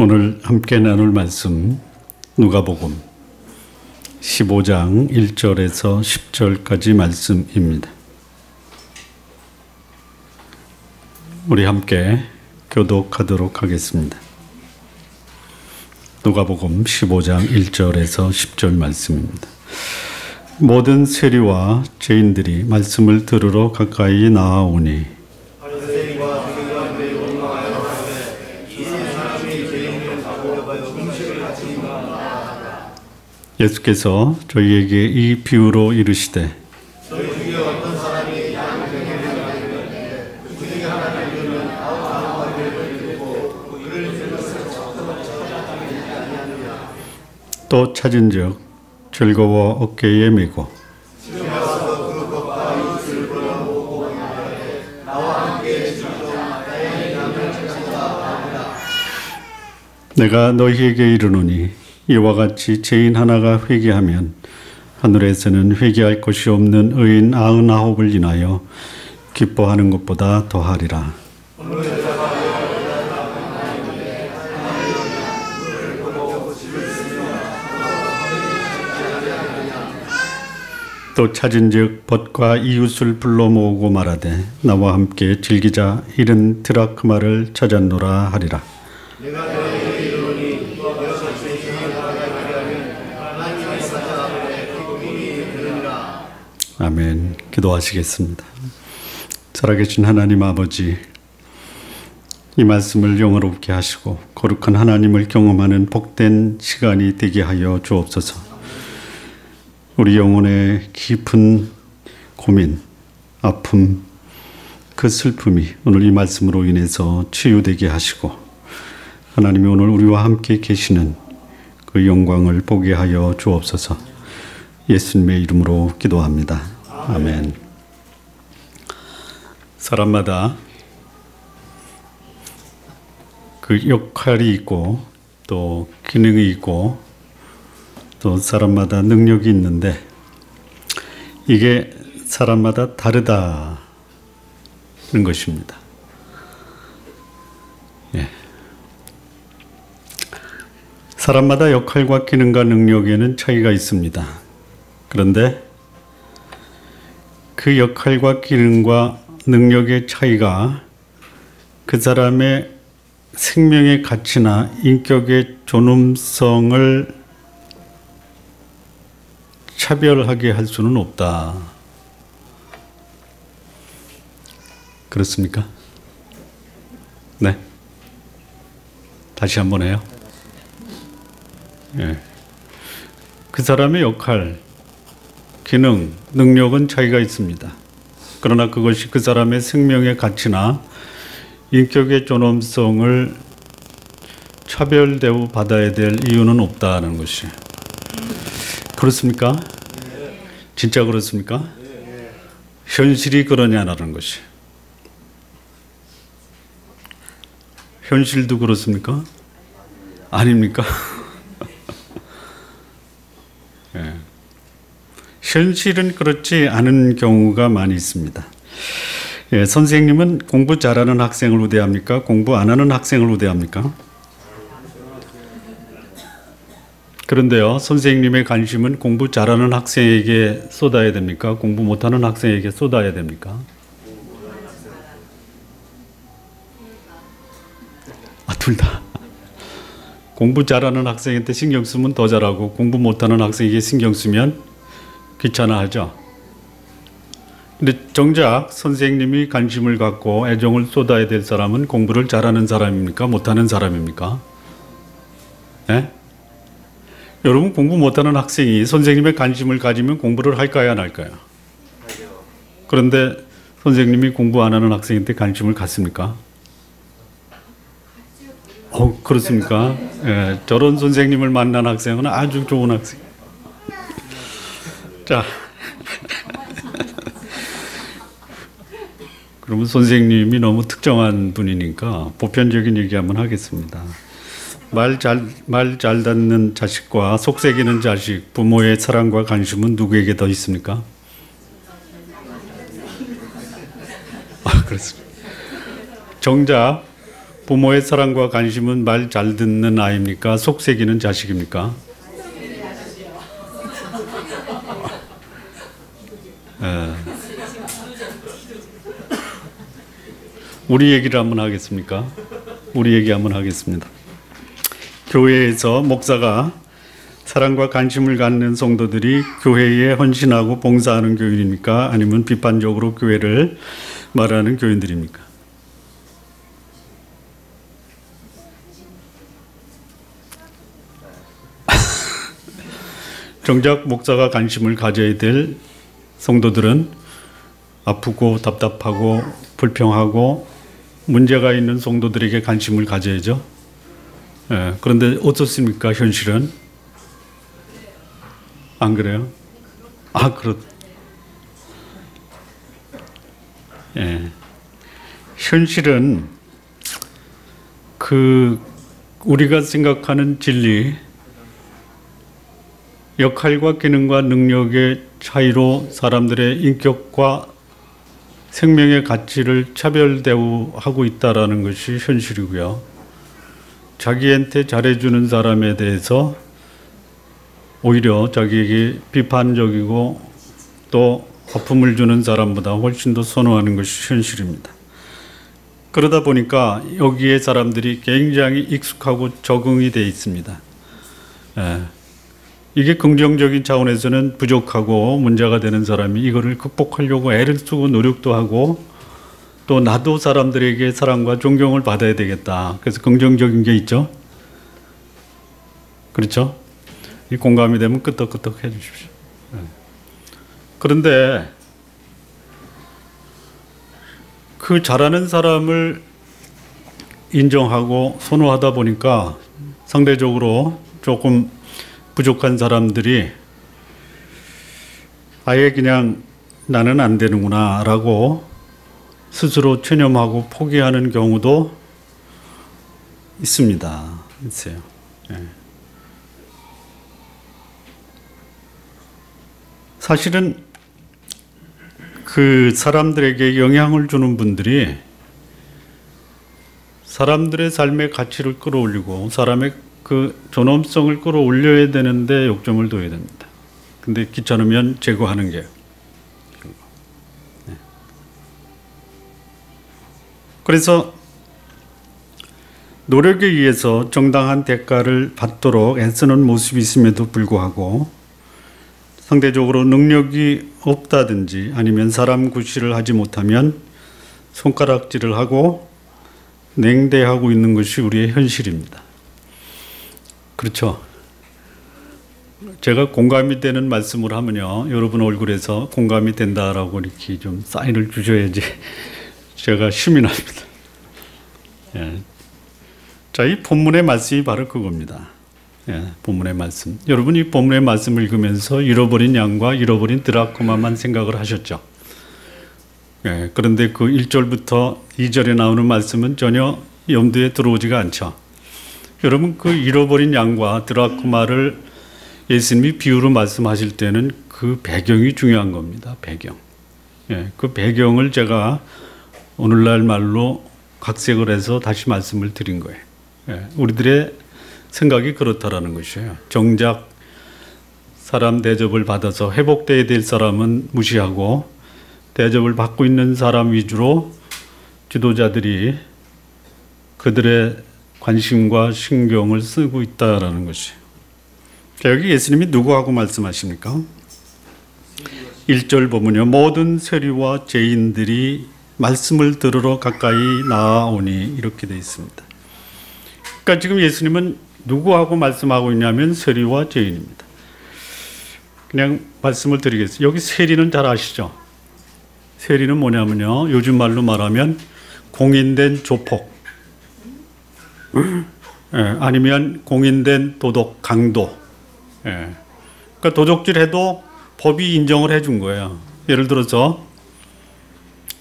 오늘 함께 나눌 말씀 누가복음 15장 1절에서 10절까지 말씀입니다. 우리 함께 교독하도록 하겠습니다. 누가복음 15장 1절에서 10절 말씀입니다. 모든 세리와 죄인들이 말씀을 들으러 가까이 나아오니 예수께서 저희에게 이 비유로 이르시되 또 찾은즉 즐거워 어깨에 메고 내가 너희에게 이르노니 이와 같이 죄인 하나가 회개하면 하늘에서는 회개할 것이 없는 의인 99을 인하여 기뻐하는 것보다 더하리라. 또 찾은즉 벗과 이웃을 불러 모으고 말하되 나와 함께 즐기자 이른 드라크마를 찾았노라 하리라. 아멘. 기도하시겠습니다. 살아계신 하나님 아버지, 이 말씀을 영화롭게 하시고 거룩한 하나님을 경험하는 복된 시간이 되게 하여 주옵소서. 우리 영혼의 깊은 고민, 아픔, 그 슬픔이 오늘 이 말씀으로 인해서 치유되게 하시고 하나님이 오늘 우리와 함께 계시는 그 영광을 보게 하여 주옵소서. 예수님의 이름으로 기도합니다. 아멘. 사람마다 그 역할이 있고 또 기능이 있고 또 사람마다 능력이 있는데 이게 사람마다 다르다는 것입니다. 예. 사람마다 역할과 기능과 능력에는 차이가 있습니다. 그런데 그 역할과 기능과 능력의 차이가 그 사람의 생명의 가치나 인격의 존엄성을 차별하게 할 수는 없다. 그렇습니까? 네. 다시 한번 해요. 예. 그 사람의 역할, 기능, 능력은 차이가 있습니다. 그러나 그것이 그 사람의 생명의 가치나 인격의 존엄성을 차별 대우 받아야 될 이유는 없다는 것이. 그렇습니까? 진짜 그렇습니까? 현실이 그러냐는 것이. 현실도 그렇습니까? 아닙니까? 예. 현실은 그렇지 않은 경우가 많이 있습니다. 예, 선생님은 공부 잘하는 학생을 우대합니까? 공부 안 하는 학생을 우대합니까? 그런데요, 선생님의 관심은 공부 잘하는 학생에게 쏟아야 됩니까? 공부 못하는 학생에게 쏟아야 됩니까? 둘 다. 공부 잘하는 학생한테 신경 쓰면 더 잘하고 공부 못하는 학생에게 신경 쓰면 귀찮아하죠. 근데 정작 선생님이 관심을 갖고 애정을 쏟아야 될 사람은 공부를 잘하는 사람입니까? 못하는 사람입니까? 네? 여러분, 공부 못하는 학생이 선생님의 관심을 가지면 공부를 할까요? 안 할까요? 그런데 선생님이 공부 안 하는 학생한테 관심을 갖습니까? 그렇습니까? 예, 저런 선생님을 만난 학생은 아주 좋은 학생. 자, 그러면 선생님이 너무 특정한 분이니까 보편적인 얘기 한번 하겠습니다. 말 잘 듣는 자식과 속삭이는 자식, 부모의 사랑과 관심은 누구에게 더 있습니까? 그렇습니다. 정작 부모의 사랑과 관심은 말 잘 듣는 아이입니까? 속삭이는 자식입니까? 우리 얘기를 한번 하겠습니까? 우리 얘기 한번 하겠습니다. 교회에서 목사가 사랑과 관심을 갖는 성도들이 교회에 헌신하고 봉사하는 교인입니까? 아니면 비판적으로 교회를 말하는 교인들입니까? 정작 목사가 관심을 가져야 될 성도들은 아프고 답답하고 불평하고 문제가 있는 성도들에게 관심을 가져야죠. 그런데 어떻습니까? 현실은? 안 그래요? 현실은 우리가 생각하는 진리, 역할과 기능과 능력의 차이로 사람들의 인격과 생명의 가치를 차별 대우하고 있다는 것이 현실이고요. 자기한테 잘해주는 사람에 대해서 오히려 자기에게 비판적이고 또 아픔을 주는 사람보다 훨씬 더 선호하는 것이 현실입니다. 그러다 보니까 여기에 사람들이 굉장히 익숙하고 적응이 되어 있습니다. 이게 긍정적인 차원에서는 부족하고 문제가 되는 사람이 이거를 극복하려고 애를 쓰고 노력도 하고 또 나도 사람들에게 사랑과 존경을 받아야 되겠다. 그래서 긍정적인 게 있죠. 그렇죠? 이 공감이 되면 끄떡끄떡 해 주십시오. 그런데 그 잘하는 사람을 인정하고 선호하다 보니까 상대적으로 조금 부족한 사람들이 아예 그냥 나는 안 되는구나 라고 스스로 체념하고 포기하는 경우도 있습니다. 있어요. 사실은 그 사람들에게 영향을 주는 분들이 사람들의 삶의 가치를 끌어올리고 사람의 그 존엄성을 끌어올려야 되는데 욕점을 둬야 됩니다. 근데 귀찮으면 제거하는 게. 그래서 노력에 의해서 정당한 대가를 받도록 애쓰는 모습이 있음에도 불구하고 상대적으로 능력이 없다든지 아니면 사람 구실을 하지 못하면 손가락질을 하고 냉대하고 있는 것이 우리의 현실입니다. 그렇죠. 제가 공감이 되는 말씀을 하면요, 여러분 얼굴에서 공감이 된다라고 이렇게 좀 사인을 주셔야지 제가 힘이 납니다. 자, 이 본문의 말씀이 바로 그겁니다. 본문의 말씀. 여러분 이 본문의 말씀을 읽으면서 잃어버린 양과 잃어버린 드라크마만 생각을 하셨죠. 그런데 그 1절부터 2절에 나오는 말씀은 전혀 염두에 들어오지가 않죠. 여러분 그 잃어버린 양과 드라크마를 예수님이 비유로 말씀하실 때는 그 배경이 중요한 겁니다. 배경. 그 배경을 제가 오늘날 말로 각색을 해서 다시 말씀을 드린 거예요. 우리들의 생각이 그렇다라는 것이에요. 정작 사람 대접을 받아서 회복돼야 될 사람은 무시하고 대접을 받고 있는 사람 위주로 지도자들이 그들의 관심과 신경을 쓰고 있다라는 것이에요. 자, 여기 예수님이 누구하고 말씀하십니까? 1절 보면요, 모든 세리와 죄인들이 말씀을 들으러 가까이 나아오니 이렇게 되어 있습니다. 그러니까 지금 예수님은 누구하고 말씀하고 있냐면 세리와 죄인입니다. 그냥 말씀을 드리겠습니다. 여기 세리는 잘 아시죠? 세리는 뭐냐면요, 요즘 말로 말하면 공인된 조폭, 아니면 공인된 도덕 강도. 그러니까 도적질해도 법이 인정을 해준 거예요. 예를 들어서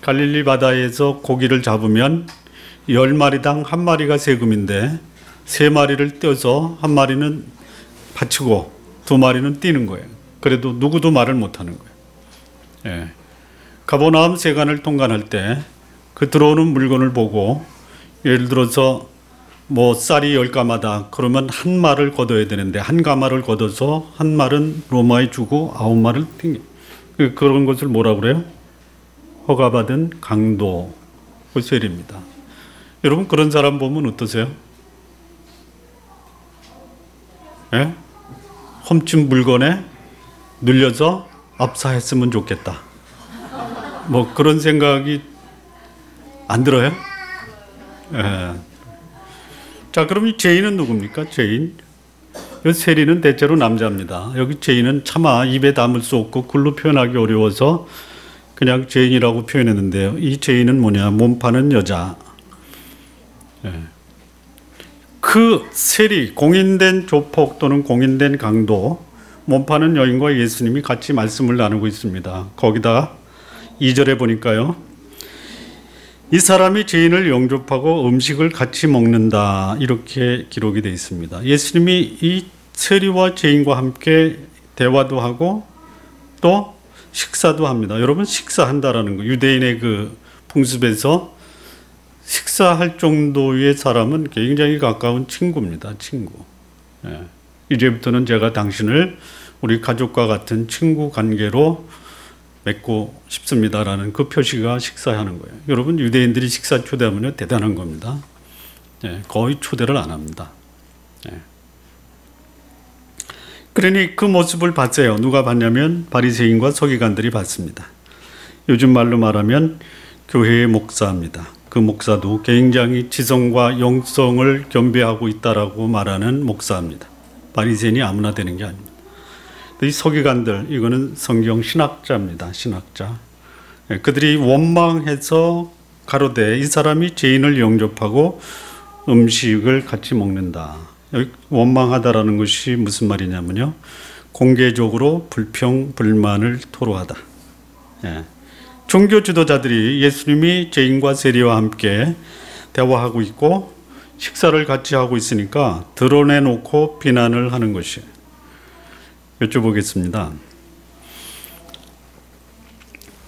갈릴리 바다에서 고기를 잡으면 10마리당 1마리가 세금인데 3마리를 떼어서 1마리는 바치고 2마리는 띄는 거예요. 그래도 누구도 말을 못하는 거예요. 가버나움 세관을 통관할 때 그 들어오는 물건을 보고 예를 들어서 뭐 쌀이 10가마다 그러면 한 말을 걷어야 되는데 한 가마를 걷어서 한 말은 로마에 주고 9말을 튕겨. 그런 것을 뭐라고 그래요? 허가받은 강도 그 세리입니다. 여러분 그런 사람 보면 어떠세요? 예? 훔친 물건에 눌려서 압사했으면 좋겠다. 뭐 그런 생각이 안 들어요? 예. 자, 그럼 이 죄인은 누굽니까? 죄인. 이 세리는 대체로 남자입니다. 여기 죄인은 차마 입에 담을 수 없고 글로 표현하기 어려워서 그냥 죄인이라고 표현했는데요. 이 죄인은 뭐냐? 몸 파는 여자. 예. 그 세리, 공인된 조폭 또는 공인된 강도, 몸 파는 여인과 예수님이 같이 말씀을 나누고 있습니다. 거기다 2절에 보니까요. 이 사람이 죄인을 영접하고 음식을 같이 먹는다 이렇게 기록이 되어 있습니다. 예수님이 이 세리와 죄인과 함께 대화도 하고 또 식사도 합니다. 여러분 식사한다라는 거 유대인의 그 풍습에서 식사할 정도의 사람은 굉장히 가까운 친구입니다. 친구. 예. 이제부터는 제가 당신을 우리 가족과 같은 친구 관계로 맺고 싶습니다라는 그 표시가 식사하는 거예요. 여러분 유대인들이 식사 초대하면 대단한 겁니다. 예, 거의 초대를 안 합니다. 예. 그러니 그 모습을 봤어요. 누가 봤냐면 바리새인과 서기관들이 봤습니다. 요즘 말로 말하면 교회의 목사입니다. 그 목사도 굉장히 지성과 영성을 겸비하고 있다라고 말하는 목사입니다. 바리새인이 아무나 되는 게 아닙니다. 이 서기관들, 이거는 성경 신학자입니다. 신학자. 그들이 원망해서 가로되 이 사람이 죄인을 영접하고 음식을 같이 먹는다. 여기 원망하다라는 것이 무슨 말이냐면요. 공개적으로 불평, 불만을 토로하다. 예. 종교 지도자들이 예수님이 죄인과 세리와 함께 대화하고 있고 식사를 같이 하고 있으니까 드러내놓고 비난을 하는 것이에요. 여쭤보겠습니다.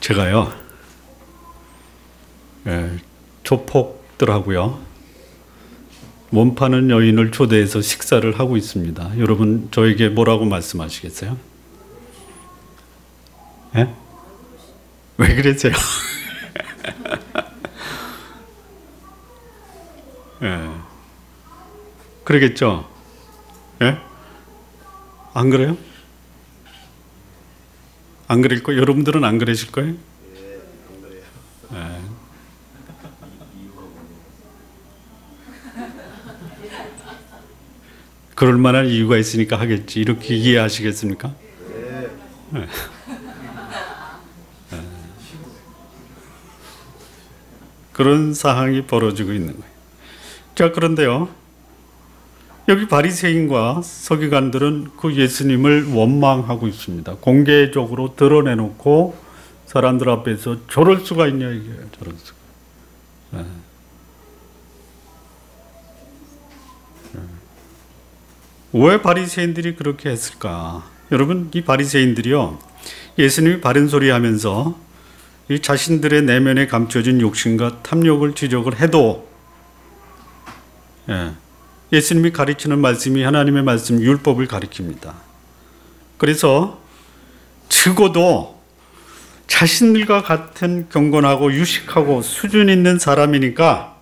제가요, 조폭들하고요, 몸 파는 여인을 초대해서 식사를 하고 있습니다. 여러분, 저에게 뭐라고 말씀하시겠어요? 예? 왜 그러세요? 예. 그러겠죠? 예? 안 그래요? 안 그럴 거예요? 여러분들은 안 그러실 거예요? 네. 그럴 만한 이유가 있으니까 하겠지. 이렇게 이해하시겠습니까? 네. 네. 그런 상황이 벌어지고 있는 거예요. 자, 그런데요. 여기 바리새인과 서기관들은 그 예수님을 원망하고 있습니다. 공개적으로 드러내놓고 사람들 앞에서 저럴 수가 있냐 이게 저럴 수가. 네. 네. 왜 바리새인들이 그렇게 했을까? 여러분 이 바리새인들이요 예수님이 바른 소리 하면서 이 자신들의 내면에 감춰진 욕심과 탐욕을 지적을 해도 예수님이 가르치는 말씀이 하나님의 말씀 율법을 가리킵니다. 그래서 적어도 자신들과 같은 경건하고 유식하고 수준 있는 사람이니까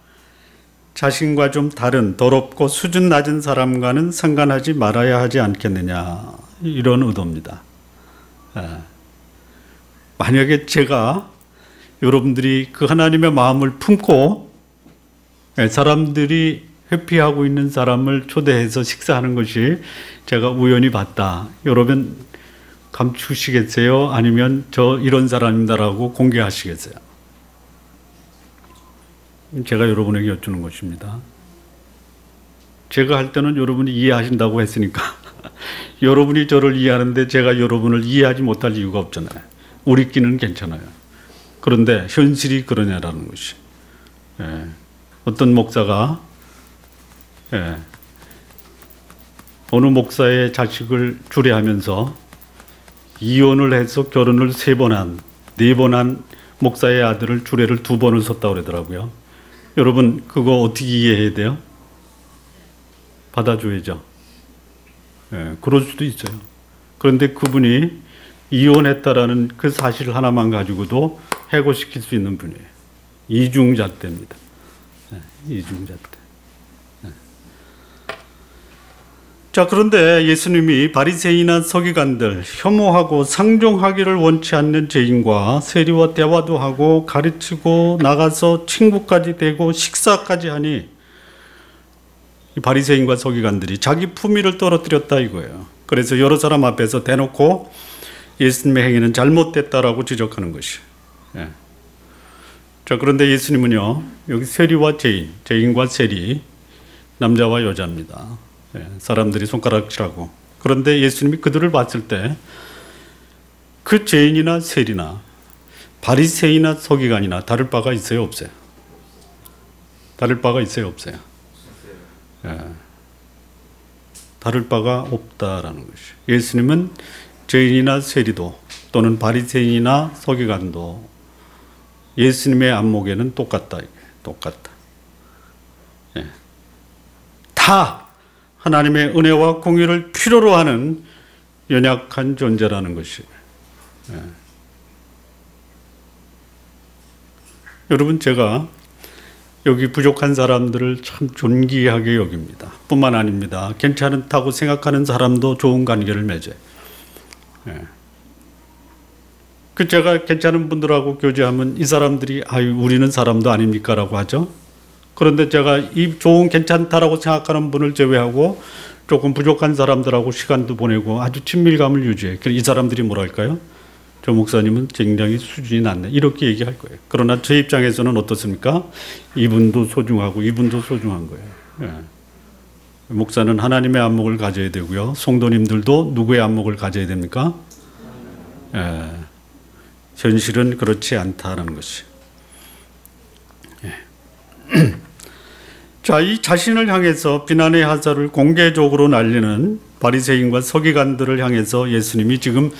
자신과 좀 다른 더럽고 수준 낮은 사람과는 상관하지 말아야 하지 않겠느냐 이런 의도입니다. 만약에 제가 여러분들이 그 하나님의 마음을 품고 사람들이 회피하고 있는 사람을 초대해서 식사하는 것이 제가 우연히 봤다. 여러분 감추시겠어요? 아니면 저 이런 사람입니다라고 공개하시겠어요? 제가 여러분에게 여쭈는 것입니다. 제가 할 때는 여러분이 이해하신다고 했으니까 여러분이 저를 이해하는데 제가 여러분을 이해하지 못할 이유가 없잖아요. 우리끼리는 괜찮아요. 그런데 현실이 그러냐라는 것이. 어떤 목사가 어느 목사의 자식을 주례하면서 이혼을 해서 결혼을 3번 한, 4번 한 목사의 아들을 주례를 2번을 섰다고 그러더라고요. 여러분 그거 어떻게 이해해야 돼요? 받아줘야죠. 예, 그럴 수도 있어요. 그런데 그분이 이혼했다라는 그 사실 하나만 가지고도 해고시킬 수 있는 분이에요. 이중잣대입니다. 예, 이중잣대. 자, 그런데 예수님이 바리새인이나 서기관들, 혐오하고 상종하기를 원치 않는 죄인과 세리와 대화도 하고 가르치고 나가서 친구까지 되고 식사까지 하니 이 바리새인과 서기관들이 자기 품위를 떨어뜨렸다 이거예요. 그래서 여러 사람 앞에서 대놓고 예수님의 행위는 잘못됐다라고 지적하는 것이에요. 예. 자, 그런데 예수님은요, 여기 세리와 죄인, 죄인과 세리, 남자와 여자입니다. 예, 사람들이 손가락질하고. 그런데 예수님이 그들을 봤을 때 그 죄인이나 세리나 바리새인이나 서기관이나 다를 바가 있어요, 없어요? 다를 바가 있어요, 없어요? 예, 다를 바가 없다라는 것이에요. 예수님은 죄인이나 세리도 또는 바리새인이나 서기관도 예수님의 안목에는 똑같다. 똑같다. 예. 다 하나님의 은혜와 공의를 필요로 하는 연약한 존재라는 것이에요. 예. 여러분, 제가 여기 부족한 사람들을 참 존귀하게 여깁니다. 뿐만 아닙니다. 괜찮다고 생각하는 사람도 좋은 관계를 맺어요. 예. 그 제가 괜찮은 분들하고 교제하면 이 사람들이 아유 우리는 사람도 아닙니까? 라고 하죠. 그런데 제가 이 좋은 괜찮다라고 생각하는 분을 제외하고 조금 부족한 사람들하고 시간도 보내고 아주 친밀감을 유지해. 이 사람들이 뭐랄까요? 저 목사님은 굉장히 수준이 낮네. 이렇게 얘기할 거예요. 그러나 제 입장에서는 어떻습니까? 이분도 소중하고 이분도 소중한 거예요. 예. 목사는 하나님의 안목을 가져야 되고요. 성도님들도 누구의 안목을 가져야 됩니까? 예. 현실은 그렇지 않다는 것이. 예. 자, 이 자신을 향해서 비난의 화살을 공개적으로 날리는 바리새인과 서기관들을 향해서 예수님이 지금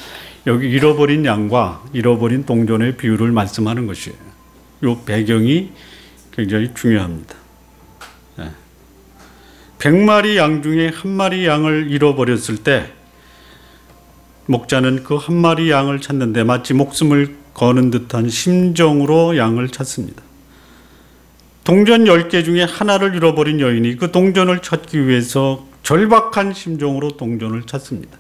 여기 잃어버린 양과 잃어버린 동전의 비유를 말씀하는 것이에요. 이 배경이 굉장히 중요합니다. 100마리 양 중에 한 마리 양을 잃어버렸을 때 목자는 그 한 마리 양을 찾는데 마치 목숨을 거는 듯한 심정으로 양을 찾습니다. 동전 10개 중에 하나를 잃어버린 여인이 그 동전을 찾기 위해서 절박한 심정으로 동전을 찾습니다.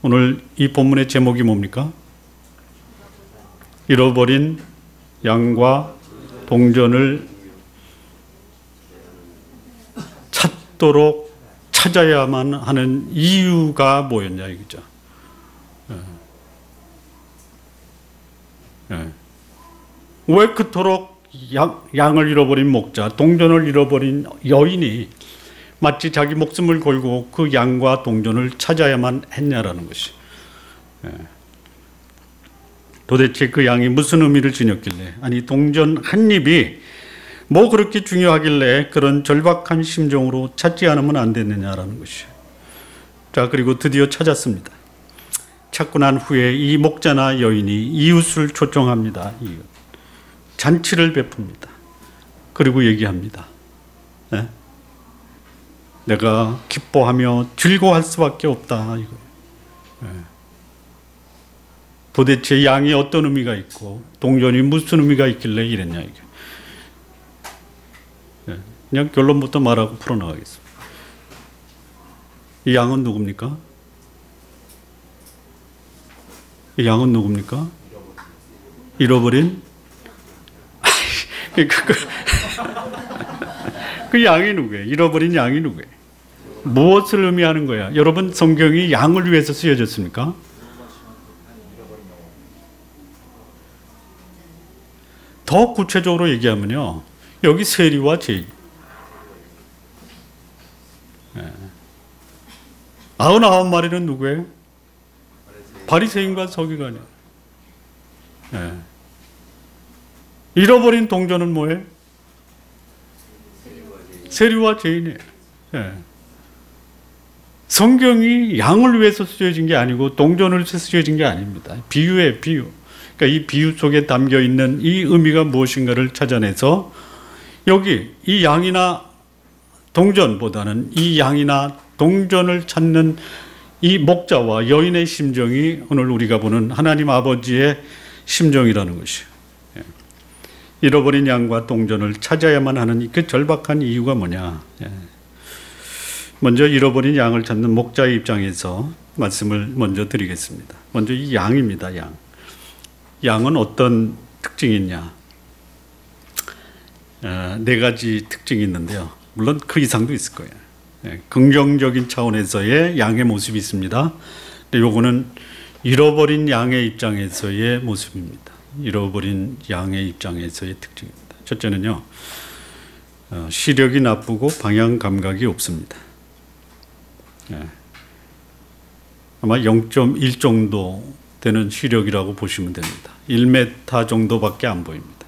오늘 이 본문의 제목이 뭡니까? 잃어버린 양과 동전을 찾도록 찾아야만 하는 이유가 뭐였냐 이거죠. 왜 그토록 양을 잃어버린 목자, 동전을 잃어버린 여인이 마치 자기 목숨을 걸고 그 양과 동전을 찾아야만 했냐라는 것이. 도대체 그 양이 무슨 의미를 지녔길래, 아니 동전 한 입이 뭐 그렇게 중요하길래 그런 절박한 심정으로 찾지 않으면 안 됐느냐라는 것이. 자, 그리고 드디어 찾았습니다. 찾고 난 후에 이 목자나 여인이 이웃을 초청합니다. 이웃. 잔치를 베풉니다. 그리고 얘기합니다. 네? 내가 기뻐하며 즐거워할 수밖에 없다. 이거. 네. 도대체 양이 어떤 의미가 있고 동전이 무슨 의미가 있길래 이랬냐 이게. 네. 그냥 결론부터 말하고 풀어나가겠습니다. 이 양은 누굽니까? 이 양은 누굽니까? 잃어버린? 그 양이 누구예요? 잃어버린 양이 누구예요? 무엇을 의미하는 거야? 여러분, 성경이 양을 위해서 쓰여졌습니까? 더 구체적으로 얘기하면요, 여기 세리와 죄인. 99마리는 누구예요? 바리새인과 서기관이에요. 잃어버린 동전은 뭐예요? 세리와 죄인이에요. 성경이 양을 위해서 쓰여진 게 아니고 동전을 위해서 쓰여진 게 아닙니다. 비유예요, 비유. 그러니까 이 비유 속에 담겨 있는 이 의미가 무엇인가를 찾아내서 여기 이 양이나 동전보다는 이 양이나 동전을 찾는 이 목자와 여인의 심정이 오늘 우리가 보는 하나님 아버지의 심정이라는 것이에요. 잃어버린 양과 동전을 찾아야만 하는 그 절박한 이유가 뭐냐. 먼저 잃어버린 양을 찾는 목자의 입장에서 말씀을 먼저 드리겠습니다. 먼저 이 양입니다. 양. 양은 어떤 특징이 있냐. 네 가지 특징이 있는데요. 물론 그 이상도 있을 거예요. 긍정적인 차원에서의 양의 모습이 있습니다. 근데 요거는 잃어버린 양의 입장에서의 모습입니다. 잃어버린 양의 입장에서의 특징입니다. 첫째는요, 시력이 나쁘고 방향 감각이 없습니다. 아마 0.1 정도 되는 시력이라고 보시면 됩니다. 1m 정도밖에 안 보입니다.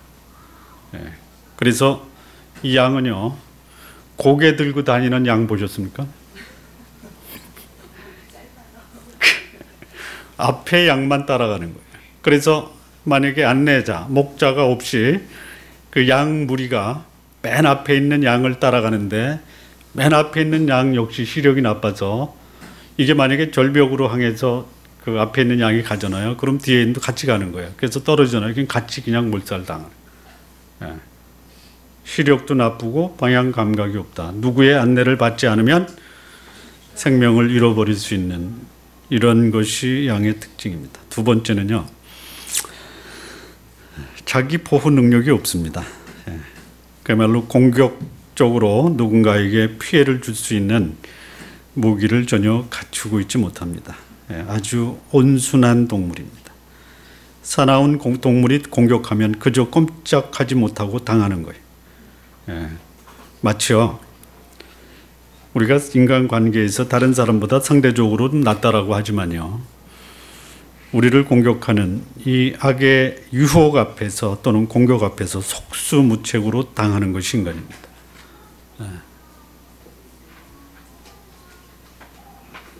그래서 이 양은요, 고개 들고 다니는 양 보셨습니까? 앞에 양만 따라가는 거예요. 그래서 만약에 안내자, 목자가 없이 그 양 무리가 맨 앞에 있는 양을 따라가는데 맨 앞에 있는 양 역시 시력이 나빠서 이게 만약에 절벽으로 향해서 그 앞에 있는 양이 가잖아요. 그럼 뒤에 있는 같이 가는 거예요. 그래서 떨어지잖아요. 그냥 같이 그냥 몰살당하는 거예요. 시력도 나쁘고 방향 감각이 없다. 누구의 안내를 받지 않으면 생명을 잃어버릴 수 있는 이런 것이 양의 특징입니다. 두 번째는요, 자기 보호 능력이 없습니다. 그야말로 공격적으로 누군가에게 피해를 줄 수 있는 무기를 전혀 갖추고 있지 못합니다. 아주 온순한 동물입니다. 사나운 동물이 공격하면 그저 꼼짝하지 못하고 당하는 거예요. 마치요, 우리가 인간관계에서 다른 사람보다 상대적으로 낫다라고 하지만요, 우리를 공격하는 이 악의 유혹 앞에서 또는 공격 앞에서 속수무책으로 당하는 것이 인간입니다.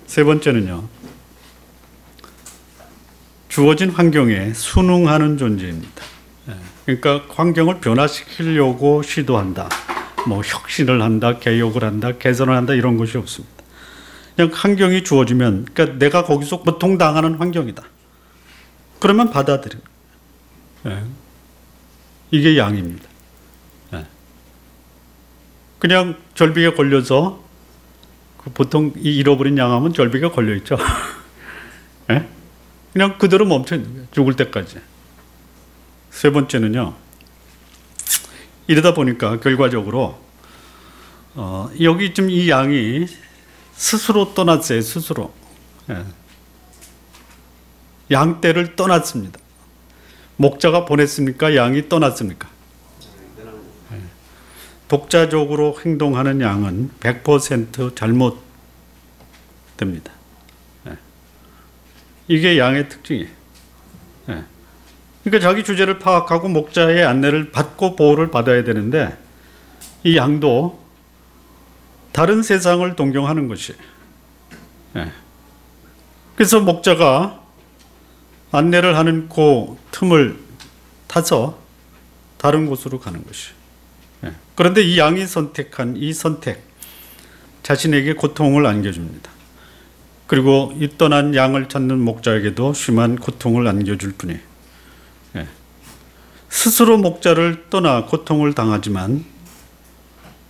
세 번째는요, 주어진 환경에 순응하는 존재입니다. 그러니까 환경을 변화시키려고 시도한다, 뭐 혁신을 한다, 개혁을 한다, 개선을 한다, 이런 것이 없습니다. 그냥 환경이 주어지면, 그러니까 내가 거기서 고통당하는 환경이다, 그러면 받아들여요. 이게 양입니다. 그냥 절벽에 걸려서, 보통 이 잃어버린 양하면 절벽에 걸려있죠. 그냥 그대로 멈춰 있는 거예요. 죽을 때까지. 세 번째는요, 이러다 보니까 결과적으로 여기 좀 이 양이 스스로 떠났어요. 스스로. 양떼를 떠났습니다. 목자가 보냈습니까? 양이 떠났습니까? 독자적으로 행동하는 양은 100% 잘못됩니다. 이게 양의 특징이에요. 그러니까 자기 주제를 파악하고 목자의 안내를 받고 보호를 받아야 되는데, 이 양도 다른 세상을 동경하는 것이에요. 그래서 목자가 안내를 하는 그 틈을 타서 다른 곳으로 가는 것이에요. 그런데 이 양이 선택한 이 선택, 자신에게 고통을 안겨줍니다. 그리고 이 떠난 양을 찾는 목자에게도 심한 고통을 안겨줄 뿐이에요. 스스로 목자를 떠나 고통을 당하지만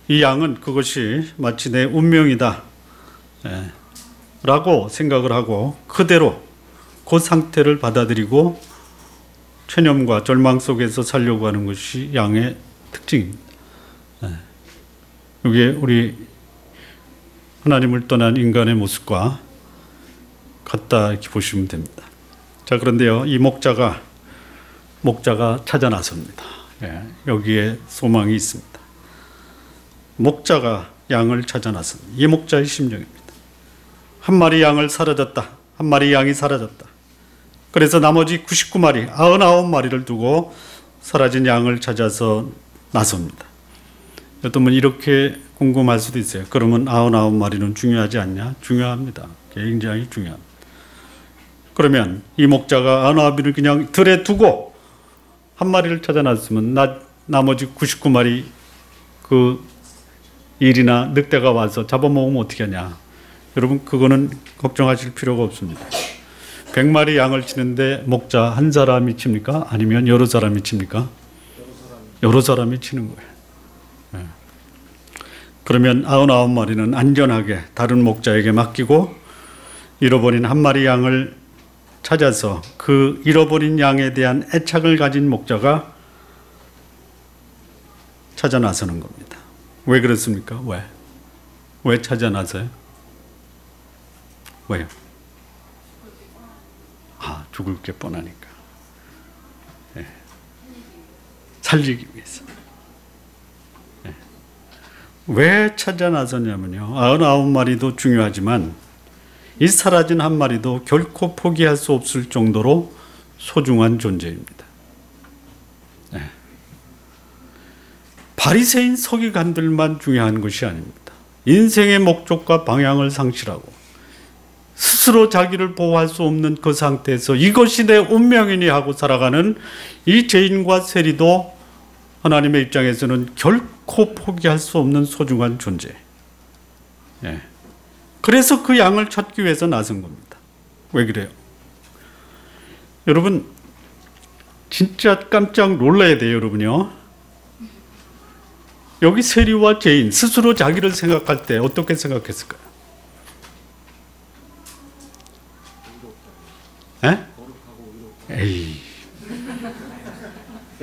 이 양은 그것이 마치 내 운명이다 라고 생각을 하고 그대로 그 상태를 받아들이고 체념과 절망 속에서 살려고 하는 것이 양의 특징입니다. 이게 우리 하나님을 떠난 인간의 모습과 같다 이렇게 보시면 됩니다. 자, 그런데요, 이 목자가 찾아 나섭니다. 여기에 소망이 있습니다. 목자가 양을 찾아 나섭니다. 이 목자의 심정입니다. 한 마리 양을 사라졌다. 한 마리 양이 사라졌다. 그래서 나머지 99마리, 99마리를 두고 사라진 양을 찾아서 나섭니다. 여러분 이렇게 궁금할 수도 있어요. 그러면 99마리는 중요하지 않냐? 중요합니다. 굉장히 중요합니다. 그러면 이 목자가 99마리를 그냥 들에 두고 한 마리를 찾아놨으면 나머지 99마리 그 일이나 늑대가 와서 잡아먹으면 어떻게 하냐. 여러분 그거는 걱정하실 필요가 없습니다. 100마리 양을 치는데 목자 한 사람이 칩니까? 아니면 여러 사람이 칩니까? 여러 사람이 치는 거예요. 네. 그러면 99마리는 안전하게 다른 목자에게 맡기고 잃어버린 한 마리 양을 찾아서 그 잃어버린 양에 대한 애착을 가진 목자가 찾아 나서는 겁니다. 왜 그렇습니까? 왜 찾아 나서요? 왜요? 죽을 게 뻔하니까. 네. 살리기 위해서. 네. 왜 찾아 나서냐면요. 99마리도 중요하지만 이 사라진 한 마리도 결코 포기할 수 없을 정도로 소중한 존재입니다. 네. 바리새인 서기관들만 중요한 것이 아닙니다. 인생의 목적과 방향을 상실하고 스스로 자기를 보호할 수 없는 그 상태에서 이것이 내 운명이니 하고 살아가는 이 죄인과 세리도 하나님의 입장에서는 결코 포기할 수 없는 소중한 존재. 예. 그래서 그 양을 찾기 위해서 나선 겁니다. 왜 그래요? 여러분 진짜 깜짝 놀라야 돼요. 여러분요. 여기 세리와 죄인 스스로 자기를 생각할 때 어떻게 생각했을까요? 에? 에이.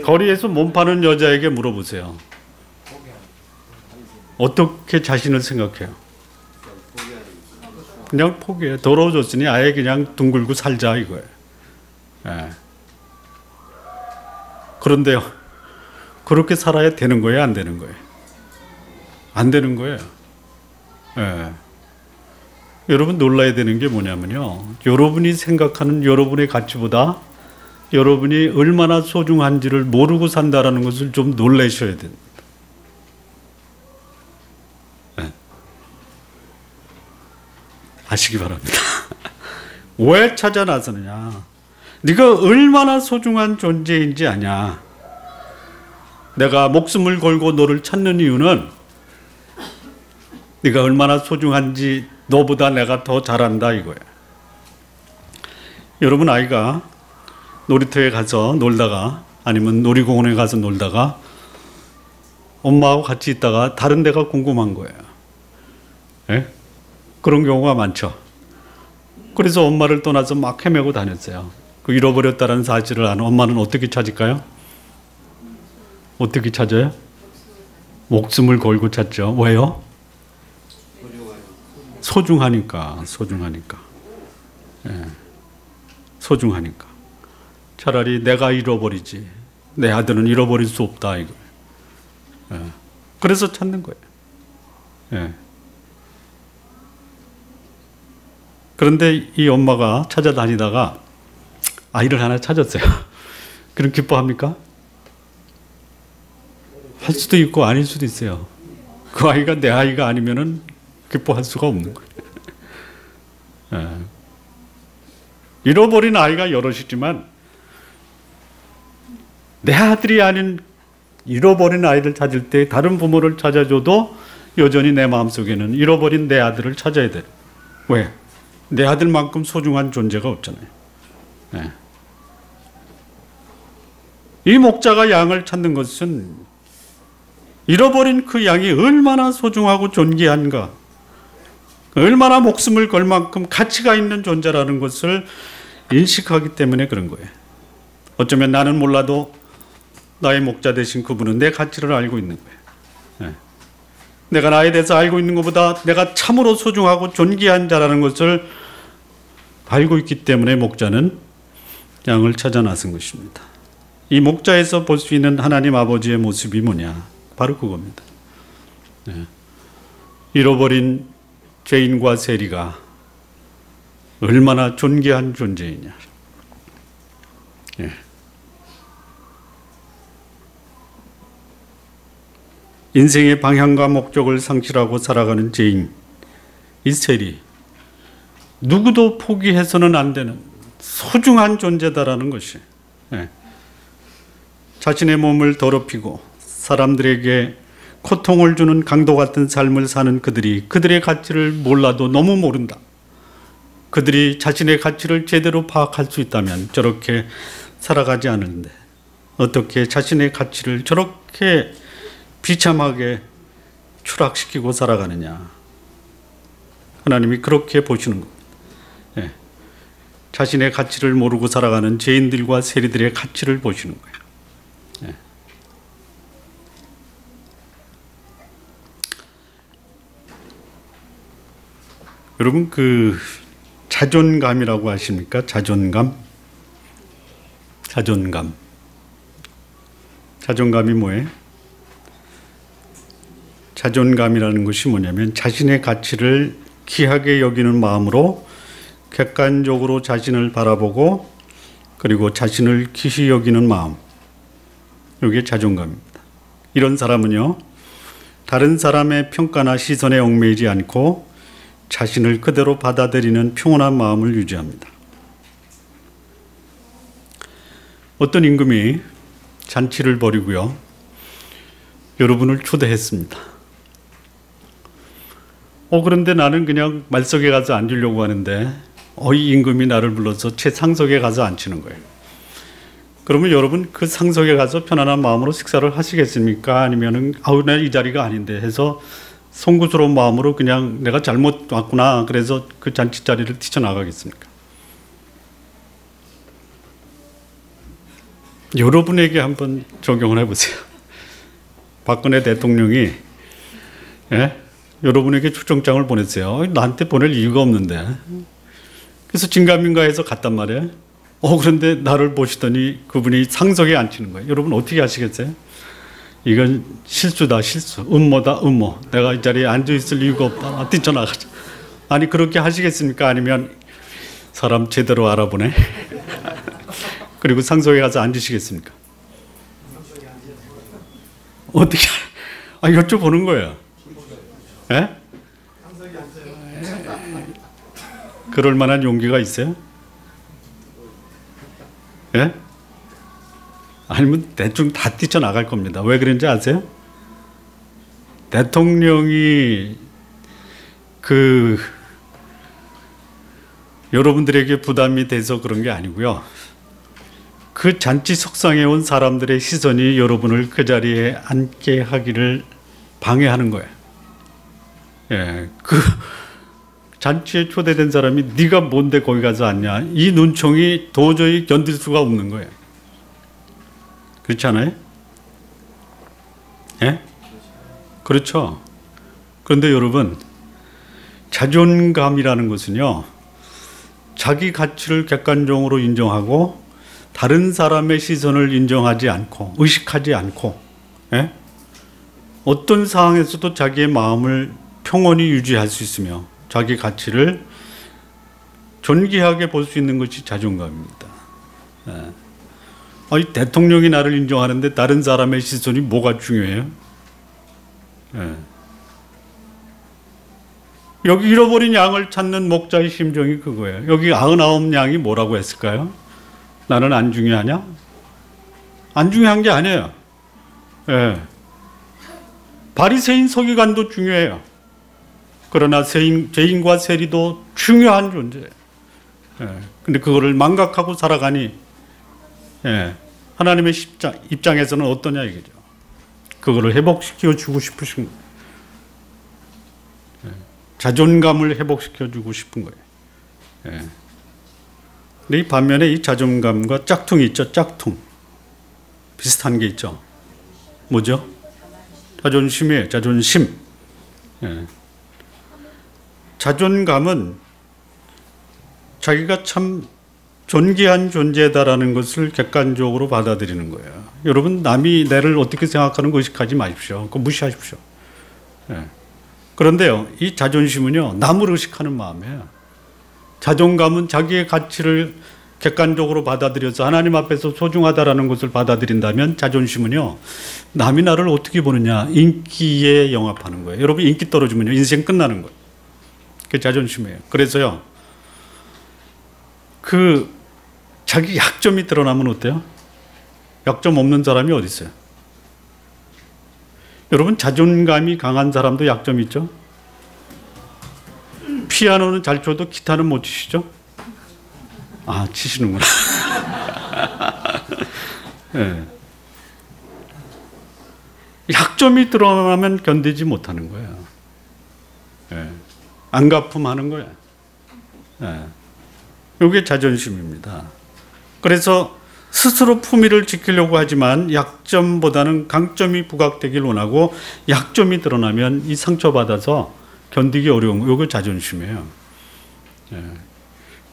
거리에서 몸 파는 여자에게 물어보세요. 어떻게 자신을 생각해요? 그냥 포기해. 더러워졌으니 아예 그냥 둥글고 살자 이거예요. 예. 그런데요, 그렇게 살아야 되는 거예요, 안 되는 거예요? 안 되는 거예요. 예. 여러분 놀라야 되는 게 뭐냐면요, 여러분이 생각하는 여러분의 가치보다 여러분이 얼마나 소중한지를 모르고 산다라는 것을 좀 놀라셔야 됩니다. 네. 아시기 바랍니다. 왜 찾아 나서느냐? 네가 얼마나 소중한 존재인지 아냐? 내가 목숨을 걸고 너를 찾는 이유는 네가 얼마나 소중한지 너보다 내가 더 잘한다 이거야. 여러분 아이가 놀이터에 가서 놀다가 아니면 놀이공원에 가서 놀다가 엄마하고 같이 있다가 다른 데가 궁금한 거예요. 예? 그런 경우가 많죠. 그래서 엄마를 떠나서 막 헤매고 다녔어요. 그 잃어버렸다는 사실을 아는 엄마는 어떻게 찾을까요? 어떻게 찾아요? 목숨을 걸고 찾죠. 왜요? 소중하니까. 예. 소중하니까. 차라리 내가 잃어버리지. 내 아들은 잃어버릴 수 없다 이거. 예. 그래서 찾는 거예요. 예. 그런데 이 엄마가 찾아다니다가 아이를 하나 찾았어요. 그럼 기뻐합니까? 할 수도 있고 아닐 수도 있어요. 그 아이가 내 아이가 아니면은 기뻐할 수가 없는 거예요. 예. 잃어버린 아이가 여럿이지만 내 아들이 아닌 잃어버린 아이를 찾을 때 다른 부모를 찾아줘도 여전히 내 마음속에는 잃어버린 내 아들을 찾아야 돼. 왜? 내 아들만큼 소중한 존재가 없잖아요. 예. 이 목자가 양을 찾는 것은 잃어버린 그 양이 얼마나 소중하고 존귀한가, 얼마나 목숨을 걸 만큼 가치가 있는 존재라는 것을 인식하기 때문에 그런 거예요. 어쩌면 나는 몰라도 나의 목자 되신 그분은 내 가치를 알고 있는 거예요. 네. 내가 나에 대해서 알고 있는 것보다 내가 참으로 소중하고 존귀한 자라는 것을 알고 있기 때문에 목자는 양을 찾아 나선 것입니다. 이 목자에서 볼 수 있는 하나님 아버지의 모습이 뭐냐? 바로 그겁니다. 네. 잃어버린 죄인과 세리가 얼마나 존귀한 존재이냐. 예. 인생의 방향과 목적을 상실하고 살아가는 죄인, 이 세리, 누구도 포기해서는 안 되는 소중한 존재다라는 것이, 예. 자신의 몸을 더럽히고 사람들에게 고통을 주는 강도 같은 삶을 사는 그들이 그들의 가치를 몰라도 너무 모른다. 그들이 자신의 가치를 제대로 파악할 수 있다면 저렇게 살아가지 않는데 어떻게 자신의 가치를 저렇게 비참하게 추락시키고 살아가느냐. 하나님이 그렇게 보시는 겁니다. 예. 자신의 가치를 모르고 살아가는 죄인들과 세리들의 가치를 보시는 거예요. 예. 여러분 그 자존감이라고 하십니까? 자존감이 뭐예요? 자존감이라는 것이 뭐냐면 자신의 가치를 귀하게 여기는 마음으로 객관적으로 자신을 바라보고 그리고 자신을 귀히 여기는 마음. 이게 자존감입니다. 이런 사람은요, 다른 사람의 평가나 시선에 얽매이지 않고 자신을 그대로 받아들이는 평온한 마음을 유지합니다. 어떤 임금이 잔치를 벌이고요, 여러분을 초대했습니다. 그런데 나는 그냥 말석에 가서 앉으려고 하는데 이 임금이 나를 불러서 제 상석에 가서 앉히는 거예요. 그러면 여러분 그 상석에 가서 편안한 마음으로 식사를 하시겠습니까? 아니면은 나 이 자리가 아닌데 해서 송구스러운 마음으로 그냥 내가 잘못 왔구나 그래서 그 잔치 자리를 뛰쳐나가겠습니까? 여러분에게 한번 적용을 해보세요. 박근혜 대통령이 여러분에게 초청장을 보냈어요. 나한테 보낼 이유가 없는데. 그래서 진감인가에서 갔단 말이에요. 그런데 나를 보시더니 그분이 상석에 앉히는 거예요. 여러분 어떻게 하시겠어요? 이건 실수다, 실수. 음모다, 음모. 내가 이 자리에 앉아있을 이유가 없다. 뛰쳐나가자. 아니 그렇게 하시겠습니까? 아니면 사람 제대로 알아보네. 그리고 상석에 가서 앉으시겠습니까? 어떻게 여쭤보는 거예요. 예? 그럴 만한 용기가 있어요? 예? 아니면 대충 다 뛰쳐나갈 겁니다. 왜 그런지 아세요? 대통령이 여러분들에게 부담이 돼서 그런 게 아니고요. 그 잔치 석상에 온 사람들의 시선이 여러분을 그 자리에 앉게 하기를 방해하는 거예요. 예, 그 잔치에 초대된 사람이 네가 뭔데 거기 가서 앉냐, 이 눈총이 도저히 견딜 수가 없는 거예요. 그렇지 않아요? 예? 그렇죠. 그런데 여러분, 자존감이라는 것은요, 자기 가치를 객관적으로 인정하고 다른 사람의 시선을 인정하지 않고 의식하지 않고, 예? 어떤 상황에서도 자기의 마음을 평온히 유지할 수 있으며 자기 가치를 존귀하게 볼 수 있는 것이 자존감입니다. 예. 대통령이 나를 인정하는데 다른 사람의 시선이 뭐가 중요해요? 예. 여기 잃어버린 양을 찾는 목자의 심정이 그거예요. 여기 99양이 뭐라고 했을까요? 나는 안 중요하냐? 안 중요한 게 아니에요. 예. 바리새인 서기관도 중요해요. 그러나 죄인과 세리도 중요한 존재예요. 예. 근데 그거를 망각하고 살아가니, 예. 하나님의 입장에서는 어떠냐 이거죠. 그거를 회복시켜 주고 싶으신 거예요. 예. 자존감을 회복시켜 주고 싶은 거예요. 예. 근데 이 반면에 이 자존감과 짝퉁이 있죠. 짝퉁. 비슷한 게 있죠. 뭐죠? 자존심이에요. 자존심. 예. 자존감은 자기가 참 존귀한 존재다라는 것을 객관적으로 받아들이는 거예요. 여러분, 남이 나를 어떻게 생각하는 거 의식하지 마십시오. 그거 무시하십시오. 예. 그런데요, 이 자존심은요, 남을 의식하는 마음이에요. 자존감은 자기의 가치를 객관적으로 받아들여서 하나님 앞에서 소중하다라는 것을 받아들인다면, 자존심은요, 남이 나를 어떻게 보느냐, 인기에 영합하는 거예요. 여러분, 인기 떨어지면요, 인생 끝나는 거예요. 그게 자존심이에요. 그래서요, 자기 약점이 드러나면 어때요? 약점 없는 사람이 어디 있어요? 여러분, 자존감이 강한 사람도 약점이 있죠. 피아노는 잘 쳐도 기타는 못 치시죠? 아, 치시는구나. 네. 약점이 드러나면 견디지 못하는 거예요. 네. 안갚음하는 거예요. 네. 이게 자존심입니다. 그래서 스스로 품위를 지키려고 하지만 약점보다는 강점이 부각되길 원하고, 약점이 드러나면 이 상처받아서 견디기 어려운 거, 이게 자존심이에요. 예.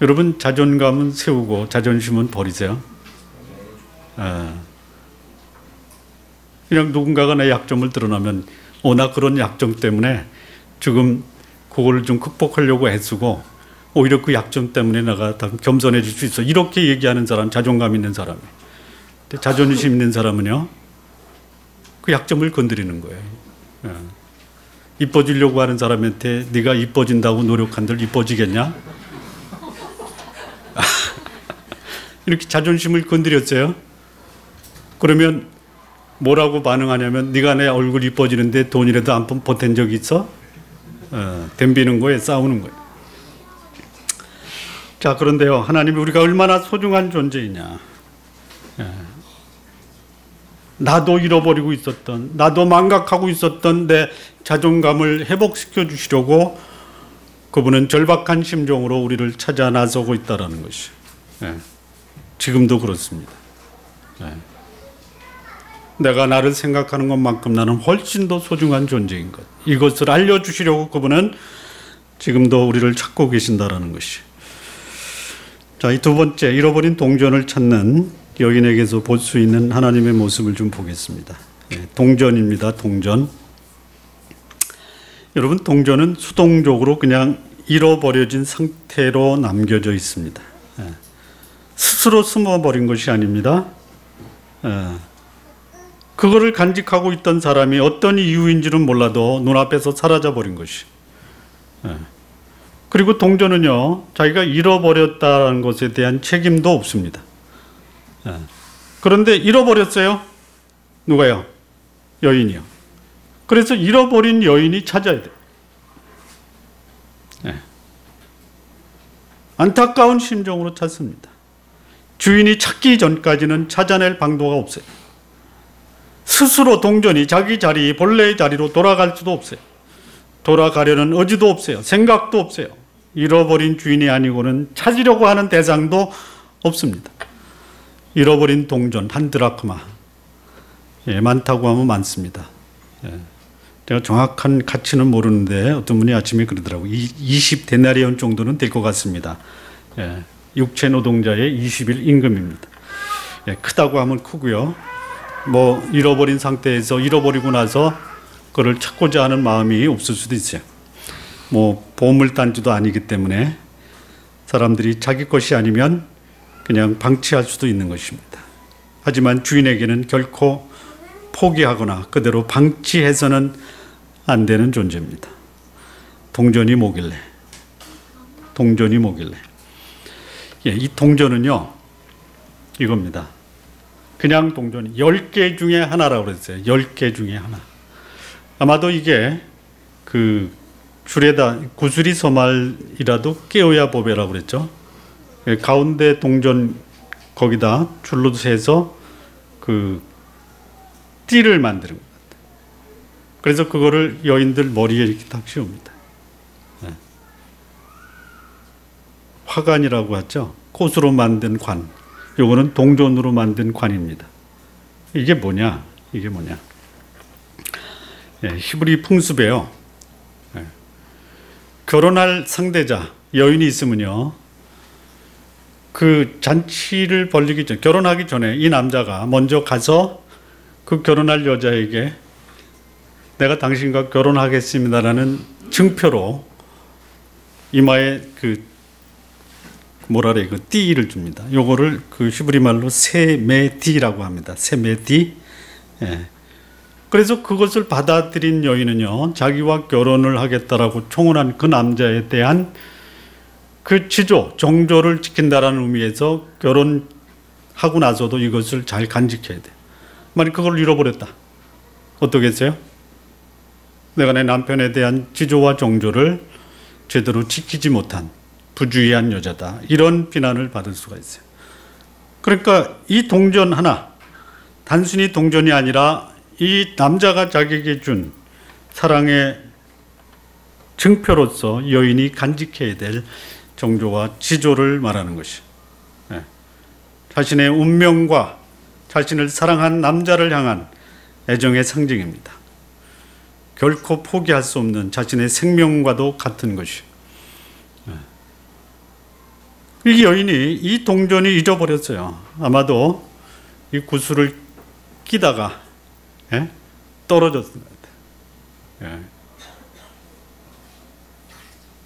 여러분, 자존감은 세우고 자존심은 버리세요. 예. 그냥 누군가가 내 약점을 드러나면 나 그런 약점 때문에 지금 그걸 좀 극복하려고 애쓰고 오히려 그 약점 때문에 내가 더 겸손해질 수 있어, 이렇게 얘기하는 사람, 자존감 있는 사람이에요. 근데 자존심 있는 사람은요, 그 약점을 건드리는 거예요. 예. 이뻐지려고 하는 사람한테 네가 이뻐진다고 노력한들 이뻐지겠냐? 이렇게 자존심을 건드렸어요. 그러면 뭐라고 반응하냐면, 네가 내 얼굴 이뻐지는데 돈이라도 한 푼 보탠 적 있어? 덤비는 거예요. 싸우는 거예요. 자, 그런데요, 하나님이 우리가 얼마나 소중한 존재이냐. 나도 잃어버리고 있었던, 나도 망각하고 있었던 내 자존감을 회복시켜 주시려고 그분은 절박한 심정으로 우리를 찾아 나서고 있다는 것이, 지금도 그렇습니다. 내가 나를 생각하는 것만큼 나는 훨씬 더 소중한 존재인 것, 이것을 알려주시려고 그분은 지금도 우리를 찾고 계신다는 것이. 자, 이 두 번째, 잃어버린 동전을 찾는 여인에게서 볼 수 있는 하나님의 모습을 좀 보겠습니다. 동전입니다. 동전. 여러분, 동전은 수동적으로 그냥 잃어버려진 상태로 남겨져 있습니다. 스스로 숨어버린 것이 아닙니다. 그거를 간직하고 있던 사람이 어떤 이유인지는 몰라도 눈앞에서 사라져버린 것이. 그리고 동전은요, 자기가 잃어버렸다는 것에 대한 책임도 없습니다. 그런데 잃어버렸어요. 누가요? 여인이요. 그래서 잃어버린 여인이 찾아야 돼요. 안타까운 심정으로 찾습니다. 주인이 찾기 전까지는 찾아낼 방도가 없어요. 스스로 동전이 자기 자리, 본래의 자리로 돌아갈 수도 없어요. 돌아가려는 의지도 없어요. 생각도 없어요. 잃어버린 주인이 아니고는 찾으려고 하는 대상도 없습니다. 잃어버린 동전 한 드라크마, 많다고 하면 많습니다. 제가 정확한 가치는 모르는데 어떤 분이 아침에 그러더라고요. 20데나리온 정도는 될 것 같습니다. 육체 노동자의 20일 임금입니다. 크다고 하면 크고요. 뭐 잃어버린 상태에서 잃어버리고 나서 그걸 찾고자 하는 마음이 없을 수도 있어요. 뭐 보물단지도 아니기 때문에 사람들이 자기 것이 아니면 그냥 방치할 수도 있는 것입니다. 하지만 주인에게는 결코 포기하거나 그대로 방치해서는 안 되는 존재입니다. 동전이 뭐길래? 동전이 뭐길래? 이 동전은요, 이겁니다. 그냥 동전이 10개 중에 하나라고 그랬어요. 10개 중에 하나. 아마도 이게 그 줄에다 구슬이 서말이라도 깨어야 보배라고 그랬죠. 가운데 동전 거기다 줄로 세서 그 띠를 만드는 것 같아요. 그래서 그거를 여인들 머리에 이렇게 딱 씌웁니다. 화관이라고 하죠. 꽃으로 만든 관. 요거는 동전으로 만든 관입니다. 이게 뭐냐? 이게 뭐냐? 히브리 풍습에요. 결혼할 상대자, 여인이 있으면요, 그 잔치를 벌리기 전, 결혼하기 전에 이 남자가 먼저 가서 그 결혼할 여자에게 내가 당신과 결혼하겠습니다라는 증표로 이마에 그 뭐라 그래, 그 띠를 줍니다. 요거를 그 히브리 말로 세메디라고 합니다. 세메디. 그래서 그것을 받아들인 여인은요, 자기와 결혼을 하겠다라고 청혼한 그 남자에 대한 그 지조, 정조를 지킨다라는 의미에서 결혼하고 나서도 이것을 잘 간직해야 돼. 만약 그걸 잃어버렸다, 어떻겠어요? 내가 내 남편에 대한 지조와 정조를 제대로 지키지 못한 부주의한 여자다. 이런 비난을 받을 수가 있어요. 그러니까 이 동전 하나, 단순히 동전이 아니라 이 남자가 자기에게 준 사랑의 증표로서 여인이 간직해야 될 정조와 지조를 말하는 것이, 자신의 운명과 자신을 사랑한 남자를 향한 애정의 상징입니다. 결코 포기할 수 없는 자신의 생명과도 같은 것이. 이 여인이 이 동전이 잊어버렸어요. 아마도 이 구슬을 끼다가 떨어졌습니다.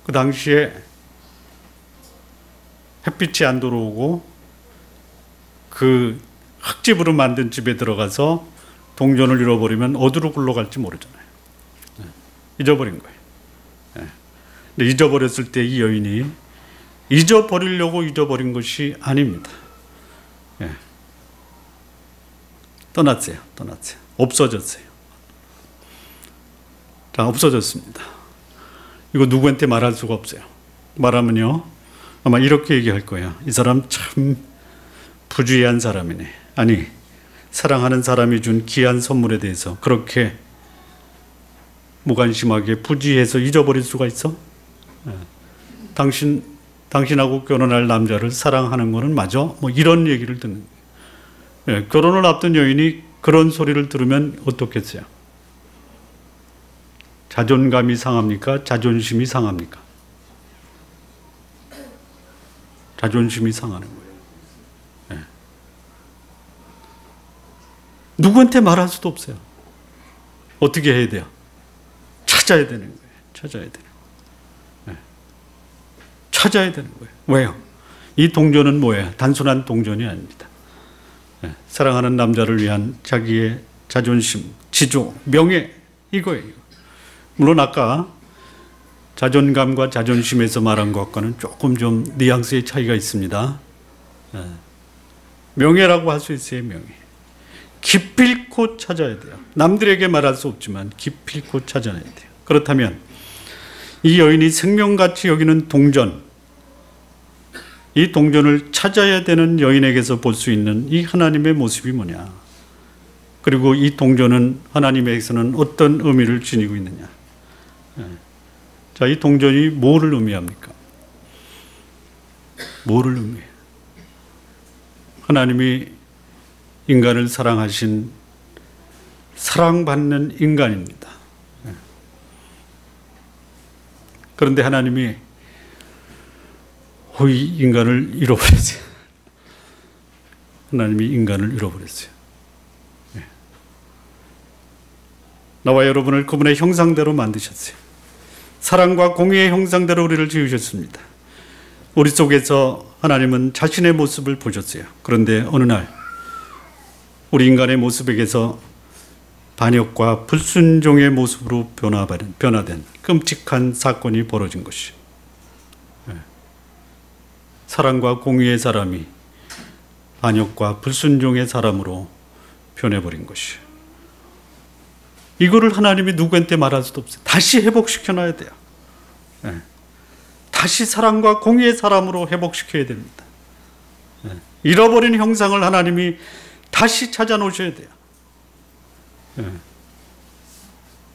그 당시에 햇빛이 안 들어오고 그 흙집으로 만든 집에 들어가서 동전을 잃어버리면 어디로 굴러갈지 모르잖아요. 잊어버린 거예요. 근데 잊어버렸을 때 이 여인이 잊어버리려고 잊어버린 것이 아닙니다. 떠났어요. 없어졌어요. 자, 없어졌습니다. 이거 누구한테 말할 수가 없어요. 말하면요, 아마 이렇게 얘기할 거예요. 이 사람 참 부주의한 사람이네. 아니, 사랑하는 사람이 준 귀한 선물에 대해서 그렇게 무관심하게 부주의해서 잊어버릴 수가 있어? 당신하고 결혼할 남자를 사랑하는 거는 맞아? 뭐 이런 얘기를 듣는 거예요. 결혼을 앞둔 여인이 그런 소리를 들으면 어떻겠어요? 자존감이 상합니까? 자존심이 상합니까? 자존심이 상하는 거예요. 누구한테 말할 수도 없어요. 어떻게 해야 돼요? 찾아야 되는 거예요. 찾아야 되는 거예요. 왜요? 이 동전은 뭐예요? 단순한 동전이 아닙니다. 사랑하는 남자를 위한 자기의 자존심, 지조, 명예, 이거예요. 물론 아까 자존감과 자존심에서 말한 것과는 조금 좀 뉘앙스의 차이가 있습니다. 명예라고 할 수 있어요. 명예. 기필코 찾아야 돼요. 남들에게 말할 수 없지만 기필코 찾아내야 돼요. 그렇다면 이 여인이 생명같이 여기는 동전, 이 동전을 찾아야 되는 여인에게서 볼 수 있는 이 하나님의 모습이 뭐냐? 그리고 이 동전은 하나님에게서는 어떤 의미를 지니고 있느냐? 자, 이 동전이 뭐를 의미합니까? 뭐를 의미해요? 하나님이 인간을 사랑하신 사랑받는 인간입니다. 그런데 하나님이 이 인간을 잃어버렸어요. 하나님이 인간을 잃어버렸어요. 나와 여러분을 그분의 형상대로 만드셨어요. 사랑과 공의의 형상대로 우리를 지으셨습니다. 우리 속에서 하나님은 자신의 모습을 보셨어요. 그런데 어느 날 우리 인간의 모습에게서 반역과 불순종의 모습으로 변화된 끔찍한 사건이 벌어진 것이, 사랑과 공의의 사람이 반역과 불순종의 사람으로 변해버린 것이, 이거를 하나님이 누구한테 말할 수도 없어요. 다시 회복시켜놔야 돼요. 다시 사랑과 공의의 사람으로 회복시켜야 됩니다. 잃어버린 형상을 하나님이 다시 찾아 놓으셔야 돼요.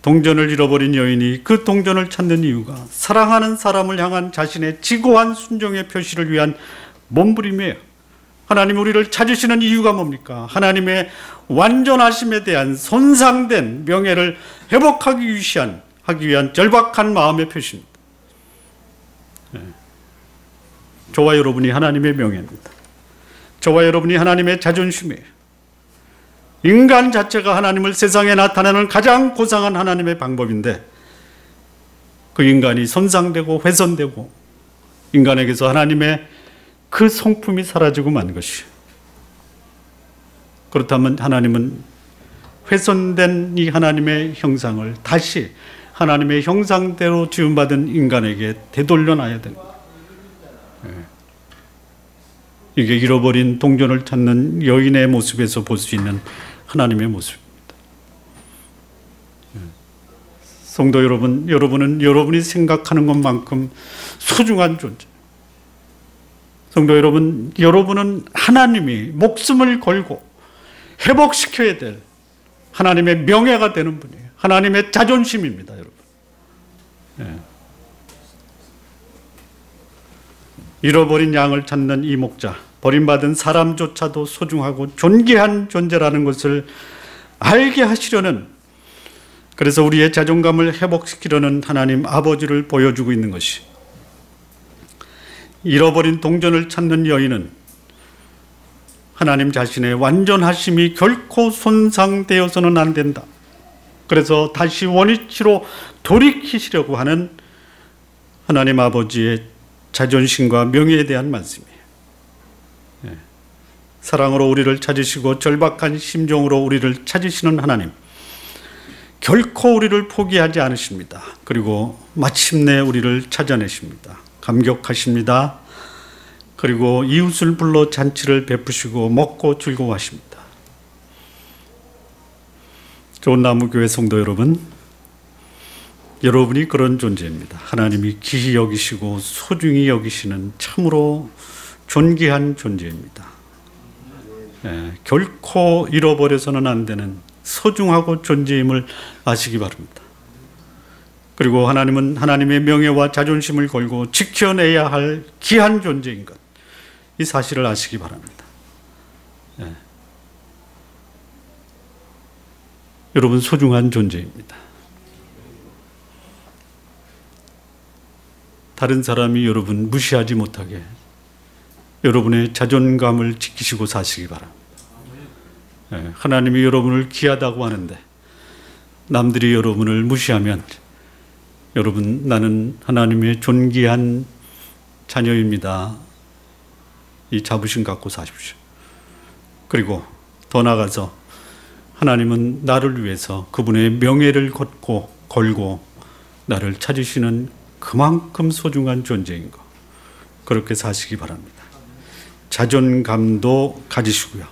동전을 잃어버린 여인이 그 동전을 찾는 이유가 사랑하는 사람을 향한 자신의 지고한 순종의 표시를 위한 몸부림이에요. 하나님 우리를 찾으시는 이유가 뭡니까? 하나님의 완전하심에 대한 손상된 명예를 회복하기 위한 절박한 마음의 표시입니다. 저와 여러분이 하나님의 명예입니다. 저와 여러분이 하나님의 자존심이에요. 인간 자체가 하나님을 세상에 나타내는 가장 고상한 하나님의 방법인데, 그 인간이 손상되고 훼손되고 인간에게서 하나님의 그 성품이 사라지고 만 것이, 그렇다면 하나님은 훼손된 이 하나님의 형상을 다시 하나님의 형상대로 지음받은 인간에게 되돌려놔야 됩니다. 이게 잃어버린 동전을 찾는 여인의 모습에서 볼 수 있는 하나님의 모습입니다. 성도 여러분, 여러분은 여러분이 생각하는 것만큼 소중한 존재. 성도 여러분, 여러분은 하나님이 목숨을 걸고 회복시켜야 될 하나님의 명예가 되는 분이에요. 하나님의 자존심입니다, 여러분. 예. 잃어버린 양을 찾는 이 목자, 버림받은 사람조차도 소중하고 존귀한 존재라는 것을 알게 하시려는, 그래서 우리의 자존감을 회복시키려는 하나님 아버지를 보여주고 있는 것이, 잃어버린 동전을 찾는 여인은 하나님 자신의 완전하심이 결코 손상되어서는 안 된다. 그래서 다시 원위치로 돌이키시려고 하는 하나님 아버지의 자존심과 명예에 대한 말씀이에요. 사랑으로 우리를 찾으시고 절박한 심정으로 우리를 찾으시는 하나님, 결코 우리를 포기하지 않으십니다. 그리고 마침내 우리를 찾아내십니다. 감격하십니다. 그리고 이웃을 불러 잔치를 베푸시고 먹고 즐거워하십니다. 좋은 나무교회 성도 여러분, 여러분이 그런 존재입니다. 하나님이 귀히 여기시고 소중히 여기시는 참으로 존귀한 존재입니다. 결코 잃어버려서는 안 되는 소중하고 존재임을 아시기 바랍니다. 그리고 하나님은 하나님의 명예와 자존심을 걸고 지켜내야 할 귀한 존재인 것, 이 사실을 아시기 바랍니다. 여러분 소중한 존재입니다. 다른 사람이 여러분 무시하지 못하게 여러분의 자존감을 지키시고 사시기 바랍니다. 하나님이 여러분을 귀하다고 하는데 남들이 여러분을 무시하면 여러분, 나는 하나님의 존귀한 자녀입니다. 이 자부심 갖고 사십시오. 그리고 더 나아가서 하나님은 나를 위해서 그분의 명예를 걸고 나를 찾으시는 그만큼 소중한 존재인 것, 그렇게 사시기 바랍니다. 자존감도 가지시고요,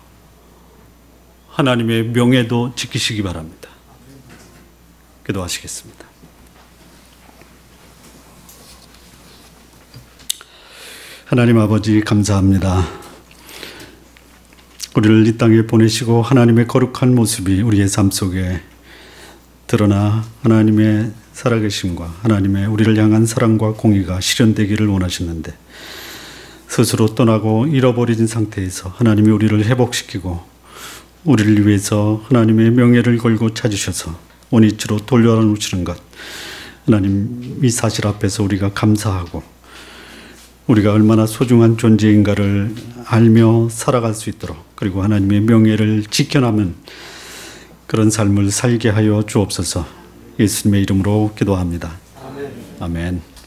하나님의 명예도 지키시기 바랍니다. 기도하시겠습니다. 하나님 아버지, 감사합니다. 우리를 이 땅에 보내시고 하나님의 거룩한 모습이 우리의 삶 속에 드러나 하나님의 살아계심과 하나님의 우리를 향한 사랑과 공의가 실현되기를 원하셨는데, 스스로 떠나고 잃어버린 상태에서 하나님이 우리를 회복시키고 우리를 위해서 하나님의 명예를 걸고 찾으셔서 원위치로 돌려놓으시는 것, 하나님 이 사실 앞에서 우리가 감사하고 우리가 얼마나 소중한 존재인가를 알며 살아갈 수 있도록, 그리고 하나님의 명예를 지켜나면 그런 삶을 살게 하여 주옵소서. 예수님의 이름으로 기도합니다. 아멘. 아멘.